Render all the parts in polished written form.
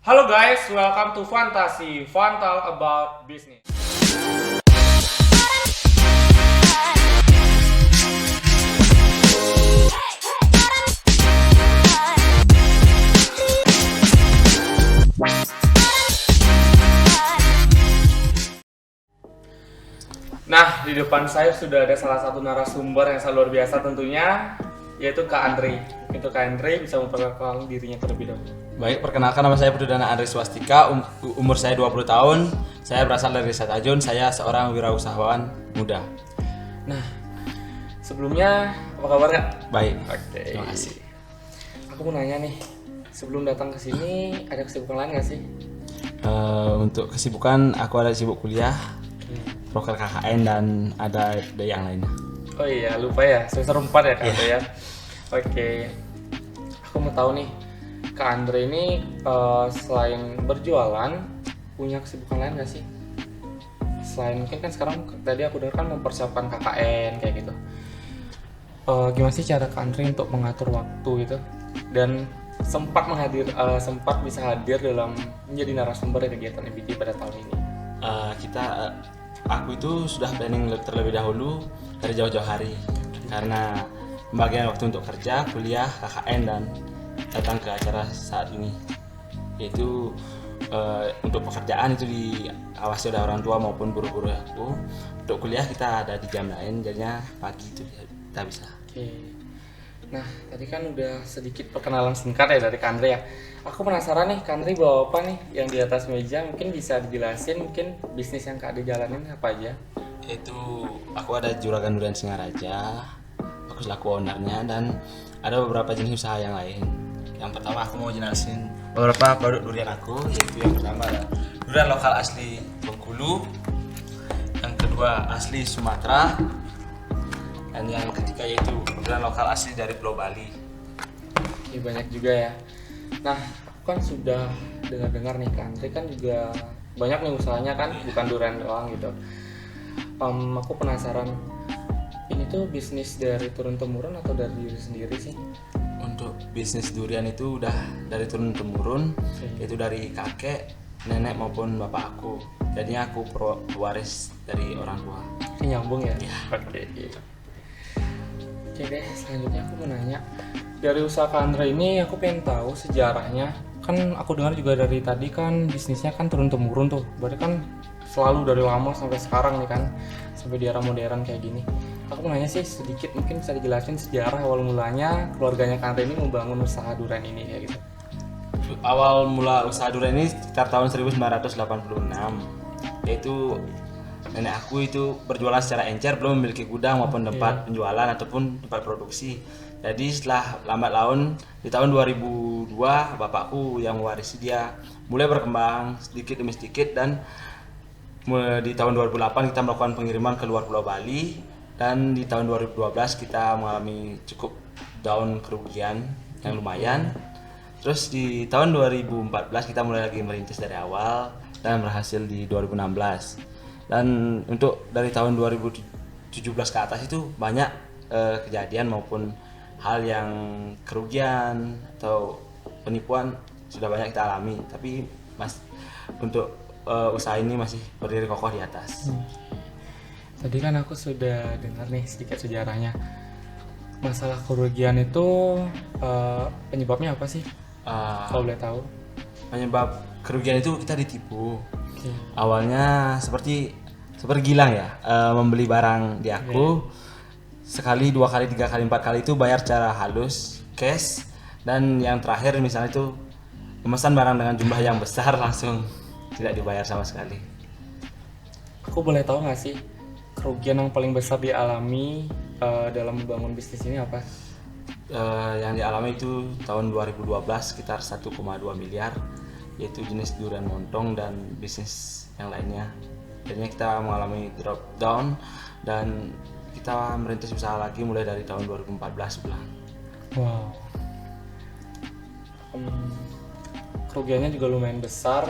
Halo guys, welcome to Fantasi, Fun Talk about Business. Nah, di depan saya sudah ada salah satu narasumber yang sangat luar biasa tentunya, yaitu Kak Andri. Itu Kak Andri bisa memperkenalkan dirinya terlebih dahulu. Baik, perkenalkan nama saya Perdana Andri Swastika, umur saya 20 tahun, saya berasal dari Desa Tajun, saya seorang wirausahawan muda. Nah, sebelumnya apa kabar Kak? Baik, Oke. terima kasih. Aku mau nanya nih, sebelum datang ke sini ada kesibukan lain nggak sih? Untuk kesibukan, aku ada sibuk kuliah, proker KKN dan ada yang lainnya. Oh iya, lupa ya, semester 4 ya Kak Andre ya? Oke, aku mau tahu nih, Kak Andre ini selain berjualan, punya kesibukan lain nggak sih? Selain mungkin kan sekarang tadi aku dengar kan mempersiapkan KKN kayak gitu. Gimana sih cara Kak Andre untuk mengatur waktu itu? Dan sempat bisa hadir dalam menjadi narasumber di kegiatan MBT pada tahun ini. Aku itu sudah planning terlebih dahulu dari jauh-jauh hari karena pembagian waktu untuk kerja, kuliah, KKN dan datang ke acara saat ini, yaitu untuk pekerjaan itu diawasi oleh orang tua maupun guru-guru aku. Untuk kuliah kita ada di jam lain, jadinya pagi itu kita bisa. Oke. Nah, tadi kan udah sedikit perkenalan singkat ya dari Kak Andre ya. Aku penasaran nih, Kak Andre bawa apa nih yang di atas meja? Mungkin bisa dijelasin, mungkin bisnis yang Kak Andre jalanin apa aja? Yaitu aku ada Juragan Durian Singaraja, aku selaku ownernya, dan ada beberapa jenis usaha yang lain. Yang pertama aku mau jelasin beberapa produk durian aku, yaitu yang pertama ada durian lokal asli Bengkulu, yang kedua asli Sumatera, dan yang ketiga yaitu durian lokal asli dari Pulau Bali. Ini banyak juga ya. Nah, aku kan sudah dengar-dengar nih Kak Andre kan juga banyak nih usahanya kan, bukan durian doang gitu. Aku penasaran, ini tuh bisnis dari turun-temurun atau dari diri sendiri sih? Untuk bisnis durian itu udah dari turun temurun, yaitu dari kakek, nenek maupun bapak aku. Jadinya aku pewaris dari orang tua. Ini nyambung ya? Ya. Oke. Oke deh, selanjutnya aku mau nanya, dari usaha Kak Andre ini aku pengen tahu sejarahnya. Kan aku dengar juga dari tadi kan bisnisnya kan turun-temurun tuh, berarti kan selalu dari lama sampai sekarang nih kan, sampai di era modern kayak gini. Aku mau nanya sih sedikit, mungkin bisa dijelasin sejarah awal mulanya keluarganya Kak Andre ini membangun usaha durian ini kayak gitu. Awal mula usaha durian ini sekitar tahun 1986, yaitu nenek aku itu berjualan secara encer, belum memiliki gudang maupun tempat penjualan ataupun tempat produksi. Jadi setelah lambat laun di tahun 2002 bapakku yang mewarisi, dia mulai berkembang sedikit demi sedikit, dan di tahun 2008 kita melakukan pengiriman ke luar Pulau Bali, dan di tahun 2012 kita mengalami cukup down, kerugian yang lumayan. Terus di tahun 2014 kita mulai lagi merintis dari awal dan berhasil di 2016. Dan untuk dari tahun 2017 ke atas itu banyak kejadian maupun hal yang kerugian atau penipuan sudah banyak kita alami, tapi untuk usaha ini masih berdiri kokoh di atas. Tadi kan aku sudah dengar nih sedikit sejarahnya. Masalah kerugian itu penyebabnya apa sih? Kalau boleh tahu. Penyebab kerugian itu kita ditipu. Oke. Awalnya seperti Gilang ya, membeli barang di aku, sekali, dua kali, tiga kali, empat kali itu bayar secara halus, cash, dan yang terakhir misalnya itu memesan barang dengan jumlah yang besar langsung tidak dibayar sama sekali. Aku boleh tahu nggak sih kerugian yang paling besar dialami dalam membangun bisnis ini apa? Yang dialami itu tahun 2012 sekitar 1,2 miliar, yaitu jenis durian montong dan bisnis yang lainnya. Jadinya kita mengalami drop down dan kita merintis usaha lagi mulai dari tahun 2014 bulan. Wow. Kerugiannya juga lumayan besar,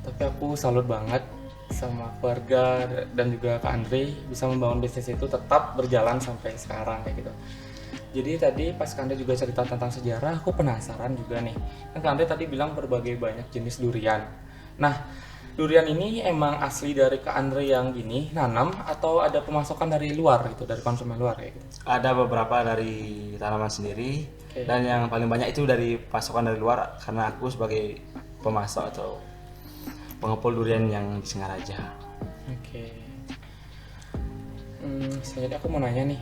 tapi aku salut banget sama keluarga dan juga Kak Andre bisa membangun bisnis itu tetap berjalan sampai sekarang kayak gitu. Jadi tadi pas Kak Andre juga cerita tentang sejarah, aku penasaran juga nih. Kan Kak Andre tadi bilang berbagai banyak jenis durian. Nah, durian ini emang asli dari Kak Andre yang gini nanam atau ada pemasukan dari luar gitu, dari konsumen luar kayak gitu? Ada beberapa dari tanaman sendiri Oke. dan yang paling banyak itu dari pasokan dari luar karena aku sebagai pemasok atau pengepul durian yang di Singaraja. Oke. Selanjutnya aku mau nanya nih,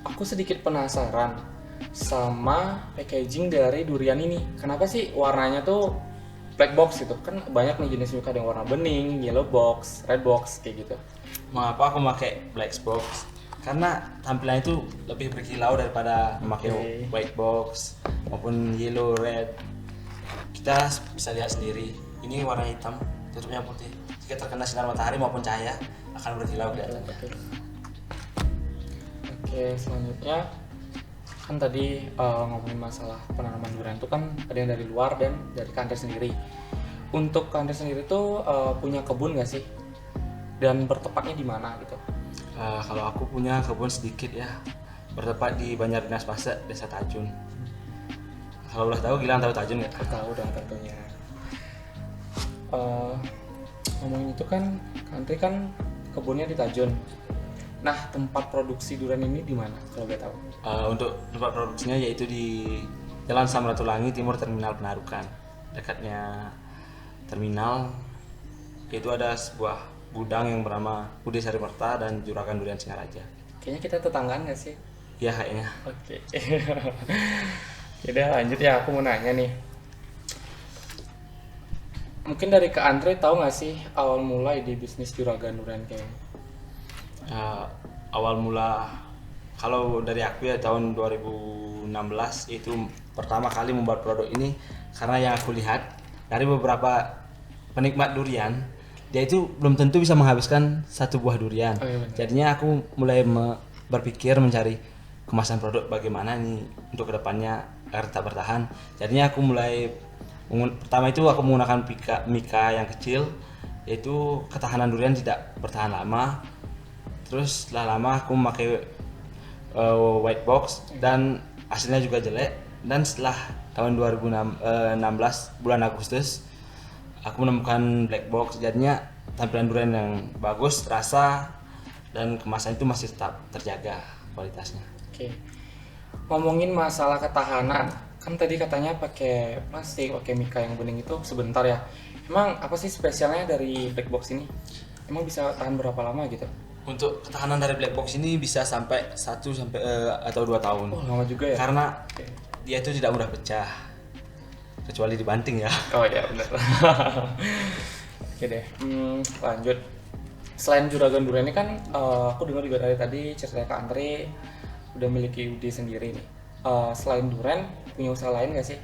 aku sedikit penasaran sama packaging dari durian ini. Kenapa sih warnanya tuh black box gitu? Kan banyak nih jenis Yuka, ada yang warna bening, yellow box, red box kayak gitu. Mengapa aku memakai black box? Karena tampilannya itu lebih berkilau daripada memakai Oke. white box maupun yellow, red. Kita bisa lihat sendiri, ini warna hitam, tutupnya putih. Jika terkena sinar matahari maupun cahaya akan berkilau kelihatannya. Oke, selanjutnya kan tadi ngomongin masalah penanaman durian itu kan ada yang dari luar dan dari Kak Andre sendiri. Untuk Kak Andre sendiri tuh punya kebun nggak sih? Dan bertepatnya di mana gitu? Kalau aku punya kebun sedikit ya, bertempat di Banjardinas Pasek, Desa Tajun. Kalau udah tahu, Gilang tahu Tajun nggak? Aku tahu dong tentunya. Eh, Ngomongin itu kan Kak Andre kan kebunnya di Tajun. Nah, tempat produksi durian ini di mana kalau boleh tahu? Untuk tempat produksinya yaitu di Jalan Samratulangi Timur Terminal Penarukan. Dekatnya terminal itu ada sebuah gudang yang bernama Budi Sarimerta dan Juragan Durian Singaraja. Kayaknya kita tetanggaan nggak sih? Ya kayaknya. Oke. Udah lanjut ya, aku mau nanya nih. Mungkin dari Kak Andre tahu nggak sih awal mulai di bisnis juragan durian kayak? Awal mula kalau dari aku ya tahun 2016 itu pertama kali membuat produk ini karena yang aku lihat dari beberapa penikmat durian dia itu belum tentu bisa menghabiskan satu buah durian. Oh, iya benar. Jadinya aku mulai berpikir mencari kemasan produk bagaimana nih untuk kedepannya agar tetap bertahan. Jadinya aku mulai pertama itu aku menggunakan mika yang kecil, yaitu ketahanan durian tidak bertahan lama. Terus setelah lama aku memakai white box dan hasilnya juga jelek. Dan setelah tahun 2016 bulan Agustus aku menemukan black box, jadinya tampilan durian yang bagus, rasa dan kemasan itu masih tetap terjaga kualitasnya. Oke. Ngomongin masalah ketahanan, kan tadi katanya pakai plastik, pakai mika yang bening itu sebentar ya. Emang apa sih spesialnya dari black box ini? Emang bisa tahan berapa lama gitu? Untuk ketahanan dari black box ini bisa sampai 1 sampai atau 2 tahun. Oh, lama juga ya? Karena Oke. dia itu tidak mudah pecah. Kecuali dibanting ya. Oh ya benar. Oke deh, lanjut. Selain juragan durian ini kan aku dengar juga dari tadi ceritanya Kak Andre udah miliki UD sendiri nih. Selain durian punya usaha lain nggak sih?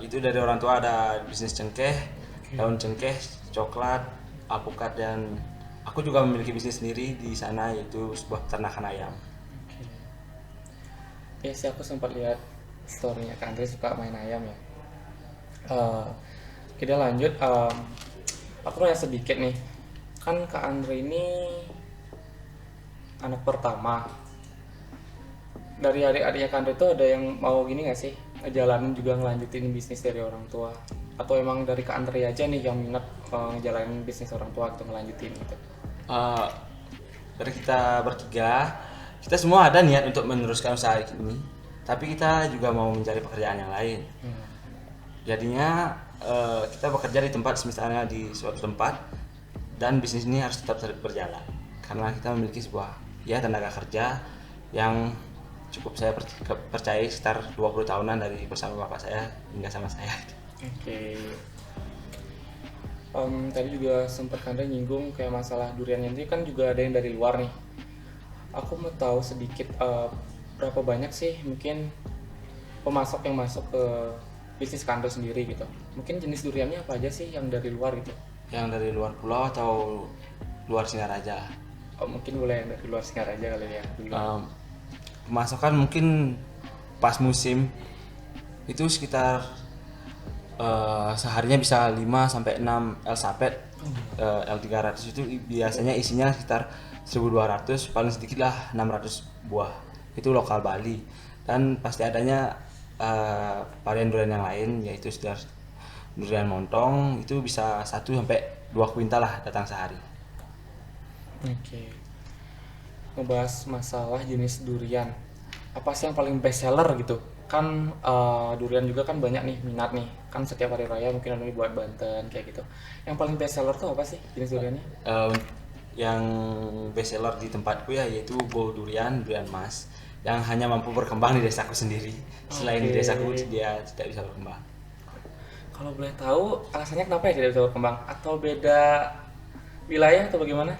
Itu dari orang tua ada bisnis cengkeh, daun cengkeh, coklat, alpukat dan aku juga memiliki bisnis sendiri di sana yaitu sebuah peternakan ayam. Ya sih, aku sempat lihat story-nya Kak Andre suka main ayam ya. Kita lanjut. Aku nanya sedikit nih. Kan Kak Andre ini anak pertama. Dari adik-adiknya Kak Andre tuh ada yang mau gini nggak sih? Ngejalanin juga ngelanjutin bisnis dari orang tua? Atau emang dari Kak Andre aja nih yang minat ngejalanin bisnis orang tua gitu, ngelanjutin gitu? Dari kita bertiga, kita semua ada niat untuk meneruskan usaha ini, tapi kita juga mau mencari pekerjaan yang lain. Jadinya kita bekerja di tempat misalnya di suatu tempat dan bisnis ini harus tetap berjalan karena kita memiliki sebuah tenaga kerja yang cukup saya percaya sekitar 20 tahunan dari bersama bapak saya hingga sama saya. Oke. Tadi juga sempat Kak Andre nyinggung kayak masalah durian ini kan juga ada yang dari luar nih. Aku mau tahu sedikit berapa banyak sih mungkin pemasok yang masuk ke bisnis Kak Andre sendiri gitu. Mungkin jenis duriannya apa aja sih yang dari luar gitu? Yang dari luar pulau atau luar Singaraja? Oh, mungkin boleh yang dari luar Singaraja kali ya dulu. Pemasukan mungkin pas musim itu sekitar seharinya bisa 5 sampai 6 L sapet. L300 itu biasanya isinya sekitar 1200, paling sedikit lah 600 buah. Itu lokal Bali. dan pasti adanya varian durian yang lain, yaitu durian montong itu bisa 1 sampai 2 kuintal lah datang sehari. Oke. Ngebahas masalah jenis durian. Apa sih yang paling best seller gitu? Kan durian juga kan banyak nih minat nih. Kan setiap hari raya mungkin ada nih buat Banten kayak gitu. Yang paling best seller tuh apa sih jenis duriannya? Eh, yang best seller di tempatku ya yaitu buah durian mas, yang hanya mampu berkembang di desaku sendiri. Selain di Oke. desaku dia tidak bisa berkembang. Kalau boleh tahu alasannya kenapa ya tidak bisa berkembang? Atau beda wilayah atau bagaimana?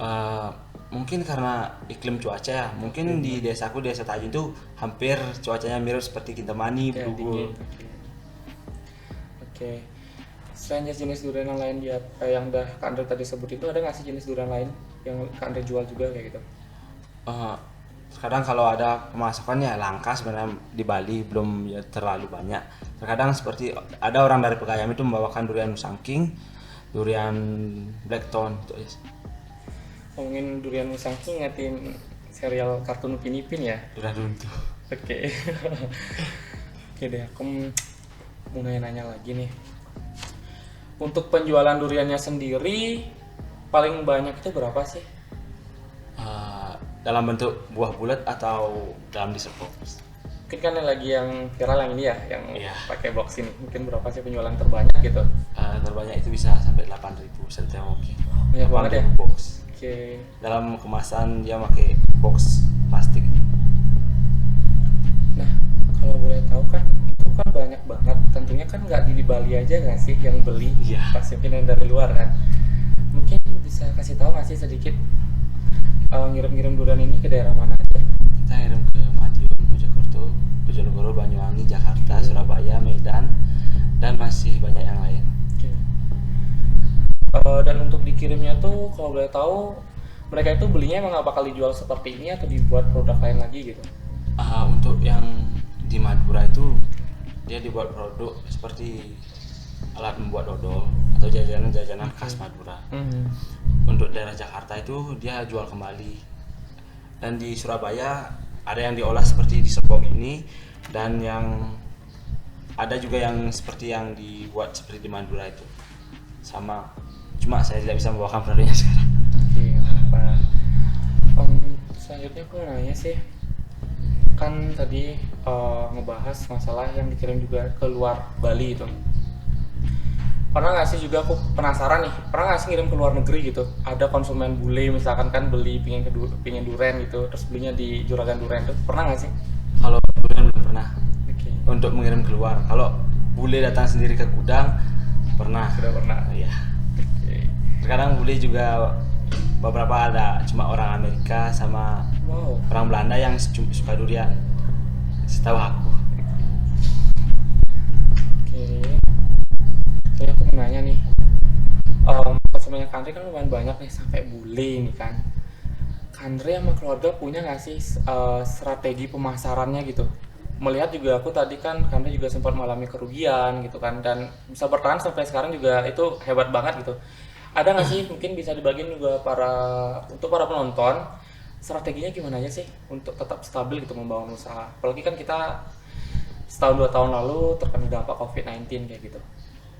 Eh, Mungkin karena iklim cuaca ya. Mungkin di desaku, desa Tajin itu hampir cuacanya mirip seperti Kintamani, Kayak dingin. Brugul. Oke. Selain jenis durian yang lain dia yang udah Kak Andre tadi sebut itu ada nggak sih jenis durian lain yang Kak Andre jual juga kayak gitu? Eh, Terkadang kalau ada pemasukan ya langka sebenarnya di Bali, belum ya terlalu banyak. Terkadang seperti ada orang dari Pekayam itu membawakan durian Musangking, durian Blackthorn gitu ya. Ngomongin durian musang king ngatin serial kartun Upin Ipin ya. Durian runtuh. Oke. Oke deh, aku mau nanya lagi nih. Untuk penjualan duriannya sendiri paling banyak itu berapa sih? Dalam bentuk buah bulat atau dalam dessert box? Mungkin kan yang lagi yang viral yang ini ya, yang Iya. pakai box ini. Mungkin berapa sih penjualan terbanyak gitu? Terbanyak itu bisa sampai 8.000 setiap mungkin. Banyak banget ya? Box. Oke. Dalam kemasan dia pakai box plastik. Nah, kalau boleh tahu kan itu kan banyak banget. Tentunya kan nggak di Bali aja nggak sih yang beli? Iya. Pasti mungkin yang dari luar kan. Mungkin bisa kasih tahu nggak sih sedikit ngirim-ngirim durian ini ke daerah mana aja? Kita ngirim ke Madiun, Mojokerto, Bojonegoro, Banyuwangi, Jakarta, Surabaya, Medan, dan masih banyak yang lain. Oke. Dan untuk dikirimnya tuh kalau boleh tahu mereka itu belinya emang nggak bakal dijual seperti ini atau dibuat produk lain lagi gitu? Untuk yang di Madura itu dia dibuat produk seperti alat membuat dodol atau jajanan-jajanan khas Madura. Untuk daerah Jakarta itu dia jual kembali, dan di Surabaya ada yang diolah seperti di Serpong ini, dan yang ada juga yang seperti yang dibuat seperti di Madura itu sama, cuma saya tidak bisa membawakan produknya sekarang. Oke, nggak apa-apa. Selanjutnya aku mau nanya sih, kan tadi ngebahas masalah yang dikirim juga ke luar Bali itu. Pernah nggak sih juga aku penasaran nih, pernah nggak sih ngirim ke luar negeri gitu? Ada konsumen bule misalkan kan beli pingin durian gitu, terus belinya di Juragan Durian tuh, pernah nggak sih? Kalau durian belum pernah Oke, untuk mengirim keluar. Kalau bule datang sendiri ke gudang pernah. sudah pernah. Iya. Oke. Terkadang bule juga beberapa ada cuma orang Amerika sama Wow. orang Belanda yang suka durian, setahu aku. Oke. Saya aku mau nanya nih, konsumennya Kandri kan lumayan banyak nih sampai bule nih kan. Kandri sama keluarga punya nggak sih strategi pemasarannya gitu? Melihat juga aku tadi kan Kandri juga sempat mengalami kerugian gitu kan dan bisa bertahan sampai sekarang juga itu hebat banget gitu. Ada nggak sih mungkin bisa dibagiin juga untuk para penonton strateginya gimana aja sih untuk tetap stabil gitu membangun usaha? Apalagi kan kita setahun 2 tahun lalu terkena dampak COVID-19 kayak gitu.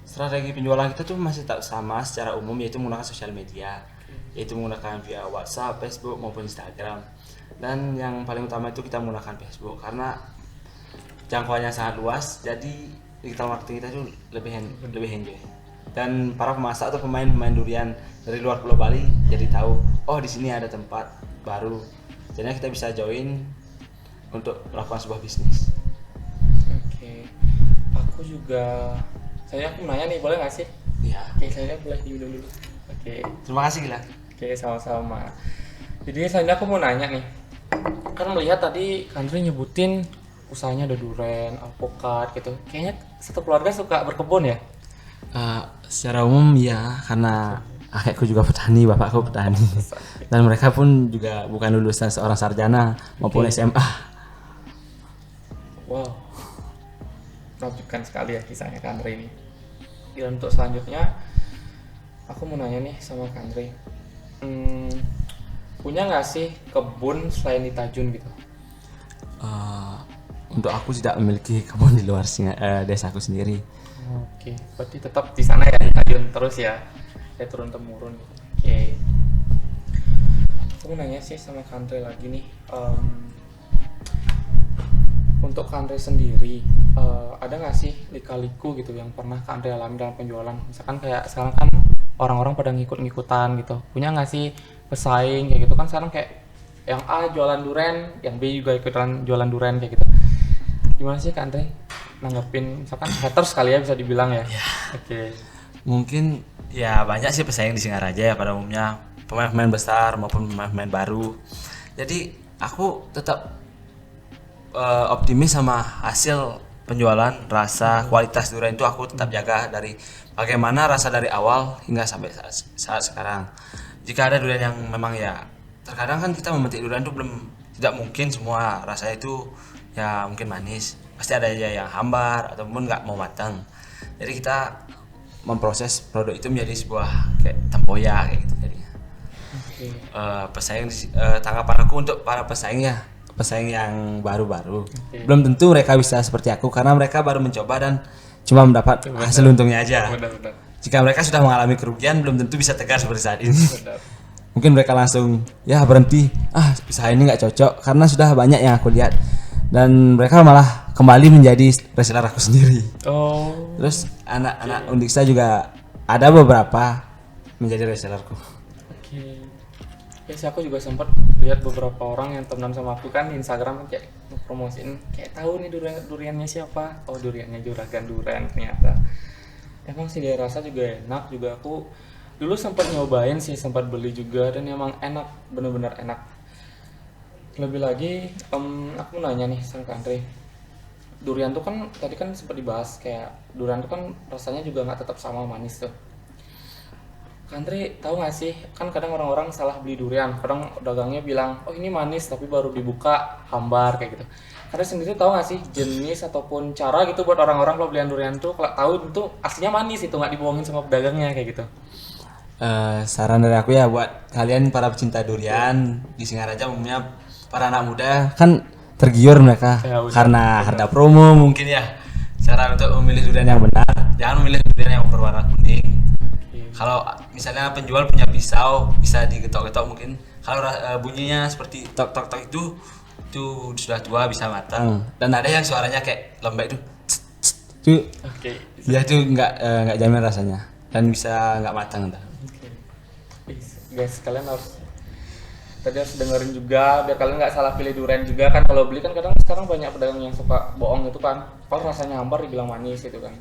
Strategi penjualan kita tuh masih tak sama secara umum, yaitu menggunakan sosial media, yaitu menggunakan via WhatsApp, Facebook maupun Instagram. Dan yang paling utama itu kita menggunakan Facebook karena jangkauannya sangat luas, jadi digital marketing kita itu lebih enjoy. Dan para pemasak atau pemain durian dari luar Pulau Bali jadi tahu, oh di sini ada tempat baru. Jadi kita bisa join untuk melakukan sebuah bisnis. Oke, aku juga aku nanya nih, boleh nggak sih? Iya. Oke, saya boleh diminum dulu. Oke, Terima kasih Gila. oke sama-sama. Jadi selanjutnya aku mau nanya nih, kan melihat tadi Kandri nyebutin usahanya ada durian, alpukat gitu. Kayaknya satu keluarga suka berkebun ya? Secara umum ya, karena kakekku juga petani, bapakku petani, dan mereka pun juga bukan lulusan seorang sarjana maupun SMA. Wow, menakjubkan sekali ya kisahnya Kandri ini. Dan untuk selanjutnya, aku mau nanya nih sama Kandri, punya nggak sih kebun selain di Tajun gitu? untuk aku tidak memiliki kebun di luar desaku sendiri. Oke, berarti tetap di sana ya, ayun terus ya, kayak turun temurun. Oke. Aku mau nanya sih sama Kandre lagi nih, untuk Kandre sendiri, ada nggak sih lika-liku gitu yang pernah Kandre alami dalam penjualan? Misalkan kayak sekarang kan orang-orang pada ngikut-ngikutan gitu, punya nggak sih pesaing kayak gitu kan sekarang kayak yang A jualan duren, yang B juga ikutan jualan duren kayak gitu. Gimana sih Kandre nanggepin misalkan haters kali ya bisa dibilang ya? Oke. Mungkin ya banyak sih pesaing di Singaraja ya pada umumnya, pemain-pemain besar maupun pemain-pemain baru. Jadi aku tetap optimis sama hasil penjualan. Rasa kualitas durian itu aku tetap jaga dari bagaimana rasa dari awal hingga sampai saat sekarang. Jika ada durian yang memang ya terkadang kan kita memetik durian itu tidak mungkin semua rasanya itu ya mungkin manis, pasti ada aja yang hambar ataupun nggak mau matang. Jadi kita memproses produk itu menjadi sebuah kayak tempoyak kayak gitu jadinya. Oke. Tanggapan aku untuk para pesaing yang baru-baru, Oke. belum tentu mereka bisa seperti aku karena mereka baru mencoba dan cuma mendapat hasil untungnya aja. Benar-benar. Jika mereka sudah mengalami kerugian belum tentu bisa tegar seperti saat ini. Benar. Mungkin mereka langsung ya berhenti, usaha ini nggak cocok karena sudah banyak yang aku lihat, dan mereka malah kembali menjadi reseller aku sendiri. Oh. Terus anak-anak Undiksa juga ada beberapa menjadi resellerku. Oke. Ya sih aku juga sempat lihat beberapa orang yang temenan sama aku kan di Instagram kayak promosiin kayak tahu nih duriannya siapa. Oh, duriannya Juragan Duren ternyata. Emang sih dia rasa juga enak, juga aku dulu sempat nyobain sih, sempat beli juga dan emang enak, bener-bener enak. Lebih lagi aku nanya nih sama Kandre. Durian tuh kan tadi kan sempat dibahas kayak durian tuh kan rasanya juga nggak tetap sama manis tuh. Kandre tahu nggak sih, kan kadang orang-orang salah beli durian, kadang dagangnya bilang oh ini manis tapi baru dibuka hambar kayak gitu. Kandre sendiri tahu nggak sih jenis ataupun cara gitu buat orang-orang kalau belian durian tuh kalau tahu itu aslinya manis itu nggak dibohongin sama pedagangnya kayak gitu. Saran dari aku ya buat kalian para pecinta durian di Singaraja, umumnya para anak muda kan tergiur mereka Ya, udah, karena harga promo mungkin ya. Saran untuk memilih durian yang benar, jangan memilih durian yang berwarna kuning. Kalau misalnya penjual punya pisau bisa digetok-getok mungkin. Kalau bunyinya seperti tok tok tok itu sudah tua bisa matang. Dan ada yang suaranya kayak lembek itu. Itu Oke. ya itu nggak jamin rasanya dan bisa nggak matang entah. Oke. Guys, kalian harus tadi harus dengerin juga biar kalian nggak salah pilih durian juga kan. Kalau beli kan kadang sekarang banyak pedagang yang suka bohong gitu kan. Kalau rasanya hambar dibilang manis gitu kan.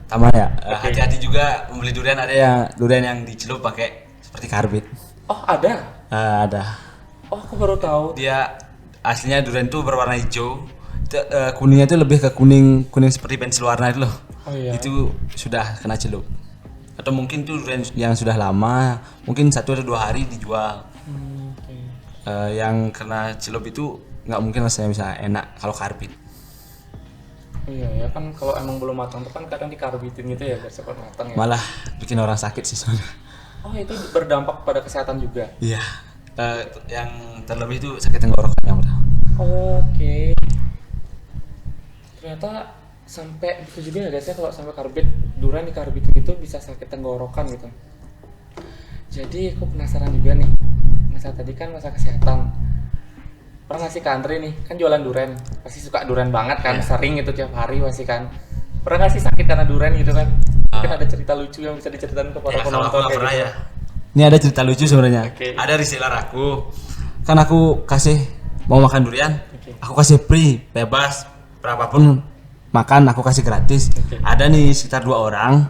Taman ya, hati-hati juga membeli durian, ada yang durian yang dicelup pakai seperti karbit. Oh, ada. Ada. Oh, aku baru tahu. Dia aslinya durian itu berwarna hijau. Kuningnya itu lebih ke kuning seperti pensil warna itu loh. Oh iya. Itu sudah kena celup. Atau mungkin itu durian yang sudah lama, mungkin 1 atau 2 hari dijual. Oke. Yang kena celup itu nggak mungkin rasanya bisa enak kalau karbit. Iya ya kan kalau emang belum matang tuh kan kadang dikarbitin gitu ya biar cepat matang ya. Malah bikin orang sakit sih soalnya. Oh, itu berdampak pada kesehatan juga. Iya. Yang terlebih itu sakit tenggorokan yang pertama. Oke. Ternyata sampai itu juga ya guys ya, kalau sampai karbit durian dikarbitin itu bisa sakit tenggorokan gitu. Jadi aku penasaran juga nih. Masa tadi kan masa kesehatan. Pernah ngasih Kandre nih, kan jualan durian, pasti suka durian banget kan, sering itu tiap hari pasti kan. Pernah nggak sih sakit karena durian gitu kan? Mungkin ada cerita lucu yang bisa diceritain ke para Ya, kalau aku penonton nggak kayak pernah gitu. ya. Ini ada cerita lucu sebenarnya. Oke. Ada reseller aku. Kan aku kasih mau makan durian, Oke. aku kasih free, bebas, berapapun makan aku kasih gratis. Oke. Ada nih sekitar 2 orang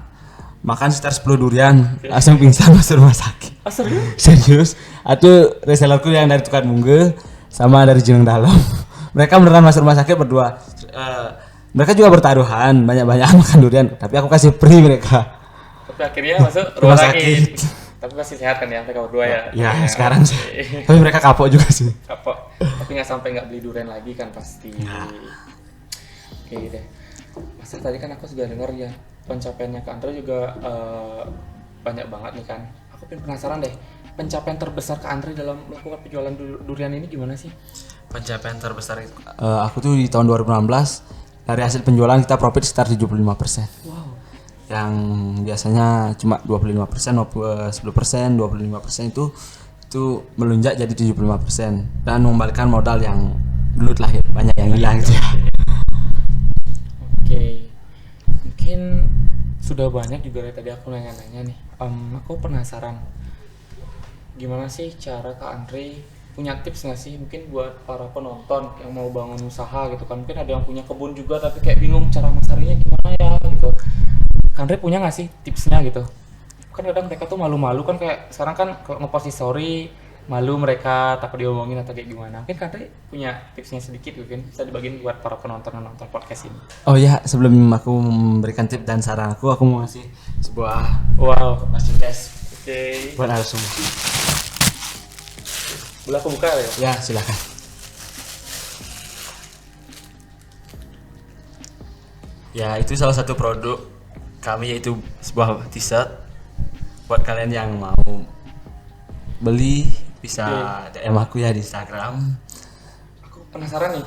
makan sekitar 10 durian, langsung pingsan masuk rumah sakit. Oh, serius? Serius? Itu resellerku yang dari Tukar Mungge sama dari Jeneng Dalam. Mereka beneran masuk rumah sakit berdua. Mereka juga bertaruhan banyak-banyak makan durian, tapi aku kasih free mereka. Tapi akhirnya masuk rumah sakit. Tapi masih sehat kan ya mereka berdua ya? Ya sekarang sih. Tapi mereka kapok juga sih. Kapok. Tapi nggak sampai nggak beli durian lagi kan pasti. Oke deh. Masa tadi kan aku sudah dengar ya pencapaiannya Kak Andre juga banyak banget nih kan. Aku pengen penasaran deh, pencapaian terbesar Kak Andre dalam melakukan penjualan durian ini gimana sih? Pencapaian terbesar itu aku tuh di tahun 2016 dari hasil penjualan kita profit sekitar 75%. Wow. Yang biasanya cuma 25%, 10%, 25% itu melonjak jadi 75% dan mengembalikan modal yang dulu telah banyak yang hilang gitu ya. Oke, mungkin sudah banyak juga dari tadi aku nanya-nanya nih. Aku penasaran, gimana sih cara Kak Andre punya tips nggak sih mungkin buat para penonton yang mau bangun usaha gitu kan? Mungkin ada yang punya kebun juga tapi kayak bingung cara masarnya gimana ya gitu. Kak Andre punya nggak sih tipsnya gitu? Kan kadang mereka tuh malu-malu kan, kayak sekarang kan kalau ngepost di story malu mereka takut diomongin atau kayak gimana. Mungkin Kak Andre punya tipsnya sedikit mungkin bisa dibagiin buat para penonton yang nonton podcast ini. Oh ya, sebelum aku memberikan tips dan saran aku mau ngasih sebuah Wow. merchandise Oke. buat harus semua. Boleh aku buka ya? Ya, silakan. Ya, itu salah satu produk kami, yaitu sebuah t-shirt. Buat kalian yang mau beli bisa DM aku ya di Instagram. Aku penasaran nih.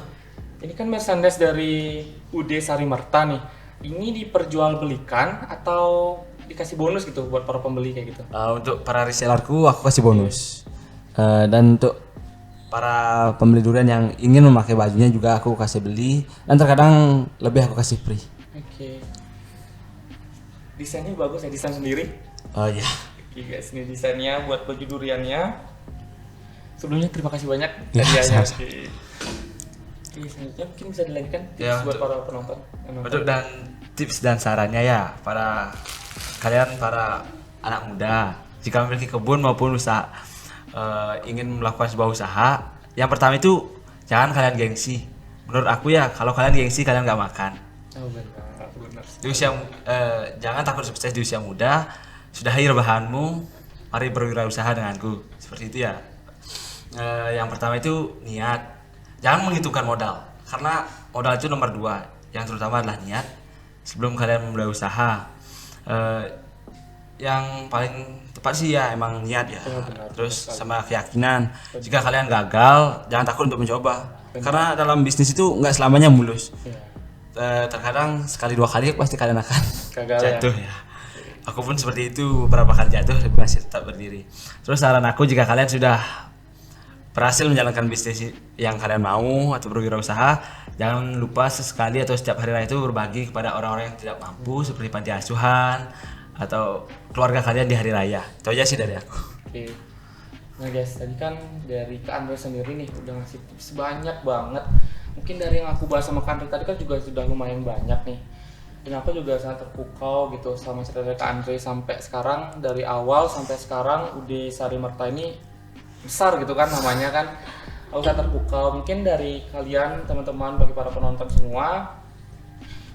Ini kan merchandise dari UD Sarimarta nih. Ini diperjualbelikan atau dikasih bonus gitu buat para pembeli kayak gitu? Untuk para resellerku aku kasih bonus. Dan untuk para pembeli durian yang ingin memakai bajunya juga aku kasih beli, dan terkadang lebih aku kasih free. Oke. Desainnya bagus ya, desain sendiri. Oh ya. Oke guys, ini desainnya buat baju duriannya. Sebelumnya terima kasih banyak Ya, hadiahnya. sama-sama. Oke, selanjutnya mungkin bisa dilanjutkan tips Ya, buat untuk- para penonton. yang nonton. Untuk dan tips dan sarannya ya para kalian para anak muda, jika memiliki kebun maupun usaha ingin melakukan sebuah usaha, yang pertama itu jangan kalian gengsi. Menurut aku ya, kalau kalian gengsi kalian nggak makan. Oh benar. Di usia jangan takut sukses di usia muda, sudahi rebahanmu, mari berwirausaha denganku. Seperti itu ya. Yang pertama itu niat, jangan menghitungkan modal, karena modal itu nomor 2, yang terutama adalah niat sebelum kalian memulai usaha. Yang paling tepat sih ya emang niat ya. Benar, Terus sama keyakinan. Jika kalian gagal, jangan takut untuk mencoba, karena dalam bisnis itu nggak selamanya mulus. Iya. Terkadang sekali 2 kali pasti kalian akan Gagal ya? jatuh ya. Aku pun seperti itu, beberapa kali jatuh tapi masih tetap berdiri. Terus saran aku, jika kalian sudah berhasil menjalankan bisnis yang kalian mau atau berwirausaha, jangan lupa sesekali atau setiap hari raya itu berbagi kepada orang-orang yang tidak mampu seperti panti asuhan atau keluarga kalian di hari raya. Itu aja sih dari aku. Oke. Nah guys, tadi kan dari Kak Andre sendiri nih udah ngasih tips banyak banget. Mungkin dari yang aku bahas sama Kak Andre tadi kan juga sudah lumayan banyak nih. Dan aku juga sangat terpukau gitu sama cerita dari Kak Andre sampai sekarang, dari awal sampai sekarang UD Sarimarta ini besar gitu kan namanya kan. Aku sangat terpukau. Mungkin dari kalian teman-teman, bagi para penonton semua,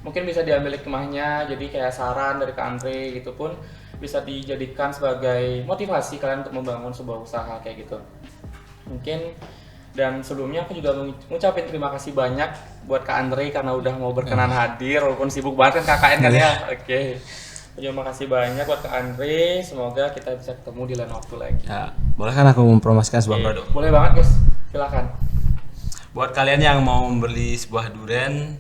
mungkin bisa diambil hikmahnya, jadi kayak saran dari Kak Andre gitu pun bisa dijadikan sebagai motivasi kalian untuk membangun sebuah usaha kayak gitu mungkin. Dan sebelumnya aku juga ngucapin terima kasih banyak buat Kak Andre karena udah mau berkenan hadir walaupun sibuk banget kan KKN kan ya. Oke. Terima kasih banyak buat Kak Andre, semoga kita bisa ketemu di lain waktu lagi. Ya, boleh kan aku mempromosikan sebuah produk? Boleh banget guys, silakan. Buat kalian yang mau membeli sebuah durian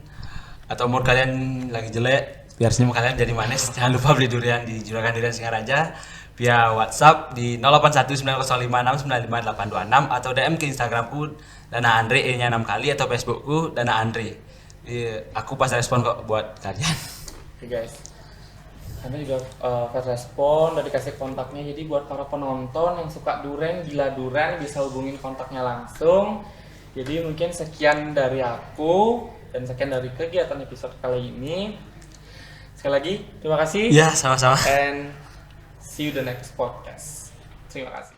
atau mood kalian lagi jelek, biar senyum kalian jadi manis, jangan lupa beli durian di Juragan Durian Singaraja via WhatsApp di 081905595826 atau DM ke Instagramku Dana Andre, E-nya 6 kali, atau Facebookku Dana Andre. Aku pas respon kok buat kalian. Oke guys, karena juga fast respon udah dikasih kontaknya, jadi buat para penonton yang suka duren, gila duren, bisa hubungin kontaknya langsung. Jadi mungkin sekian dari aku dan sekian dari kegiatan episode kali ini. Sekali lagi terima kasih Ya, sama-sama. and see you the next podcast. Terima kasih.